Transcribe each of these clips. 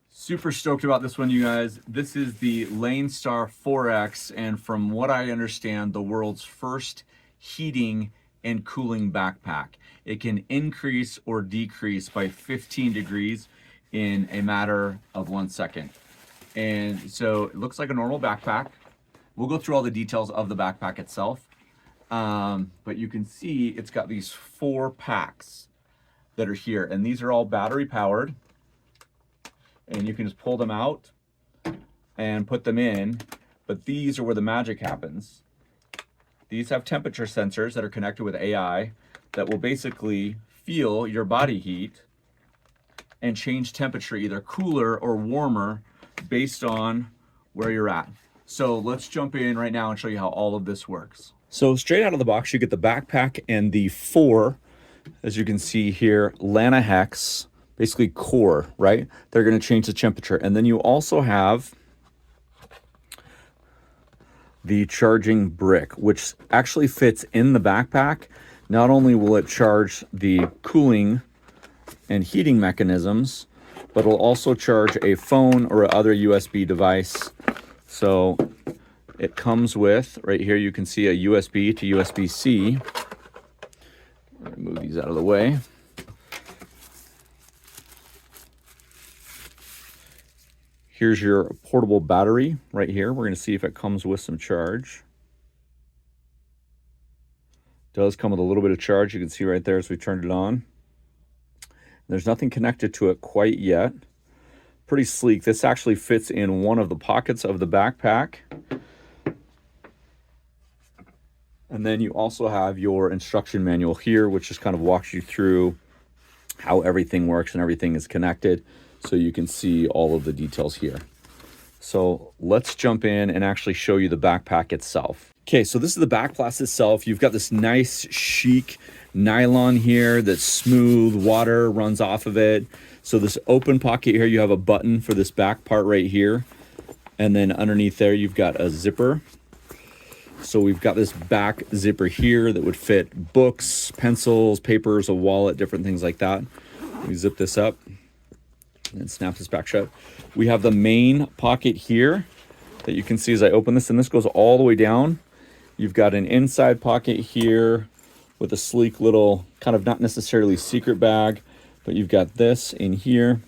Super stoked about this one, you guys. This is the LANESTAR 4X, and from what I understand, the world's first heating and cooling backpack. It can increase or decrease by 15 degrees in a matter of 1 second. And so it looks like a normal backpack. We'll go through all the details of the backpack itself. But you can see it's got these 4 packs that are here, and these are all battery powered. And you can just pull them out and put them in, but these are where the magic happens. These have temperature sensors that are connected with AI that will basically feel your body heat and change temperature, either cooler or warmer, based on where you're at. So let's jump in right now and show you how all of this works. So straight out of the box, you get the backpack and the 4, as you can see here, LANESTAR, basically core, right? They're going to change the temperature. And then you also have the charging brick, which actually fits in the backpack. Not only will it charge the cooling and heating mechanisms, but it'll also charge a phone or other USB device. So it comes with, right here, you can see a USB to USB-C. Move these out of the way. Here's your portable battery right here. We're going to see if it comes with some charge. It does come with a little bit of charge. You can see right there as we turned it on. There's nothing connected to it quite yet. Pretty sleek. This actually fits in one of the pockets of the backpack. And then you also have your instruction manual here, which just kind of walks you through how everything works and everything is connected. So you can see all of the details here. So let's jump in and actually show you the backpack itself. Okay, so this is the backpack itself. You've got this nice chic nylon here that's smooth, water runs off of it. So this open pocket here, you have a button for this back part right here. And then underneath there, you've got a zipper. So we've got this back zipper here that would fit books, pencils, papers, a wallet, different things like that. We zip this up and snap this back shut. We have the main pocket here that you can see as I open this, and this goes all the way down. You've got an inside pocket here with a sleek little, kind of not necessarily secret bag, but you've got this in here.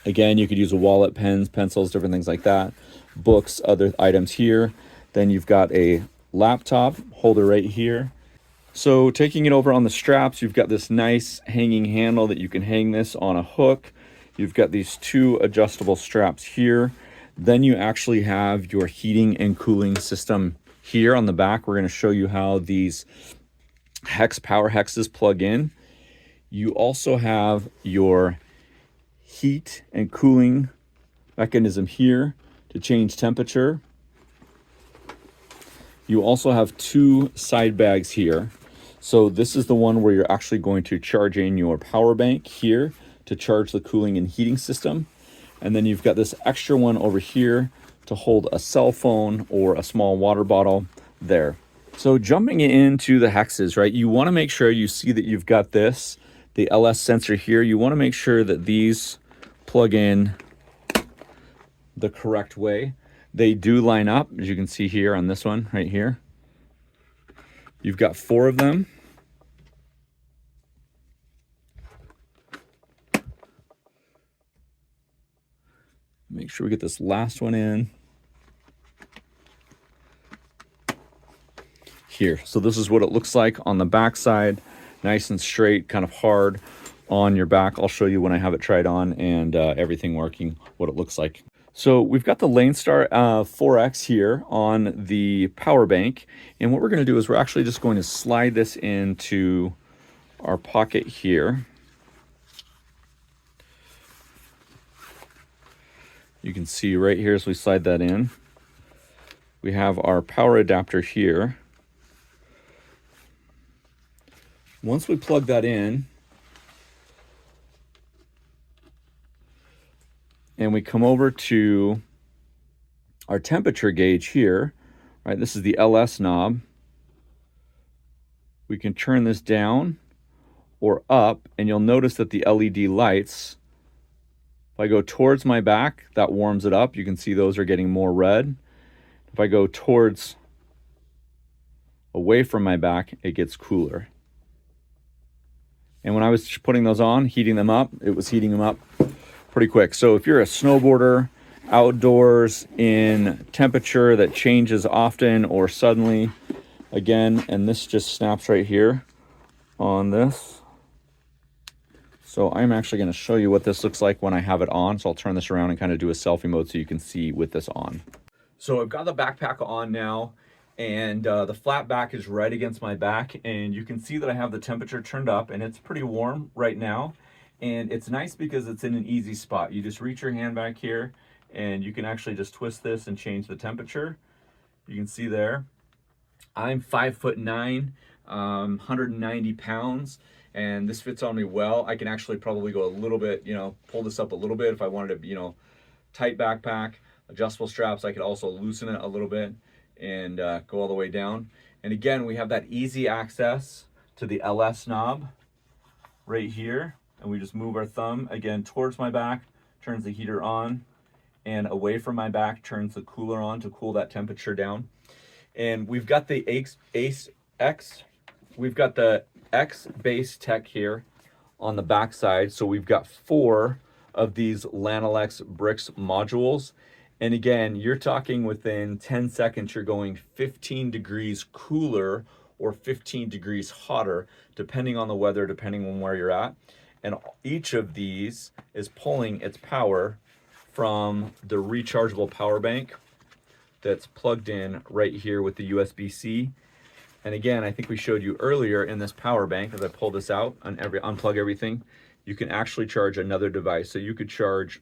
Again, you could use a wallet, pens, pencils, different things like that. Books, other items here. Then you've got a laptop holder right here. So taking it over on the straps, you've got this nice hanging handle that you can hang this on a hook. You've got these 2 adjustable straps here. Then you actually have your heating and cooling system here on the back. We're going to show you how these power hexes plug in. You also have your heat and cooling mechanism here to change temperature. You also have 2 side bags here. So this is the one where you're actually going to charge in your power bank here to charge the cooling and heating system. And then you've got this extra one over here to hold a cell phone or a small water bottle there. So jumping into the hexes, right? You want to make sure you see that you've got this, the LS sensor here. You want to make sure that these plug in the correct way. They do line up, as you can see here on this one right here. You've got 4 of them. Make sure we get this last one in here. So this is what it looks like on the back side, nice and straight, kind of hard on your back. I'll show you when I have it tried on and everything working, what it looks like. So we've got the LANESTAR 4X here on the power bank. And what we're going to do is we're actually just going to slide this into our pocket here. You can see right here as we slide that in, we have our power adapter here. Once we plug that in, and we come over to our temperature gauge here, right? This is the LS knob. We can turn this down or up, and you'll notice that the LED lights If I go towards my back, that warms it up. You can see those are getting more red. If I go towards away from my back, it gets cooler. And when I was putting those on, heating them up, it was heating them up pretty quick. So if you're a snowboarder, outdoors in temperature that changes often or suddenly, again, and this just snaps right here on this. So I'm actually going to show you what this looks like when I have it on. So I'll turn this around and kind of do a selfie mode so you can see with this on. So I've got the backpack on now, and the flat back is right against my back, and you can see that I have the temperature turned up, and it's pretty warm right now. And it's nice because it's in an easy spot. You just reach your hand back here, and you can actually just twist this and change the temperature. You can see there. I'm 5'9", 190 pounds, and this fits on me well. I can actually probably go a little bit, pull this up a little bit if I wanted to, tight backpack, adjustable straps. I could also loosen it a little bit and go all the way down. And again, we have that easy access to the LS knob right here. And we just move our thumb again towards my back, turns the heater on, and away from my back turns the cooler on to cool that temperature down. And we've got the we've got the X base tech here on the back side. So we've got 4 of these LANESTAR bricks modules. And again, you're talking within 10 seconds, you're going 15 degrees cooler or 15 degrees hotter, depending on the weather, depending on where you're at. And each of these is pulling its power from the rechargeable power bank that's plugged in right here with the USB-C. And again, I think we showed you earlier in this power bank, as I pull this out and unplug everything, you can actually charge another device. So you could charge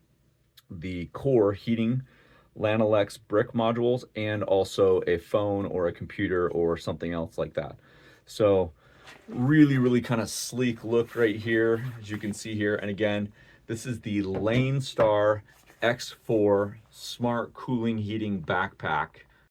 the core heating LANESTAR brick modules and also a phone or a computer or something else like that. So really kind of sleek look right here, as you can see here. And again, this is the LANESTAR X4 Smart Cooling Heating Backpack.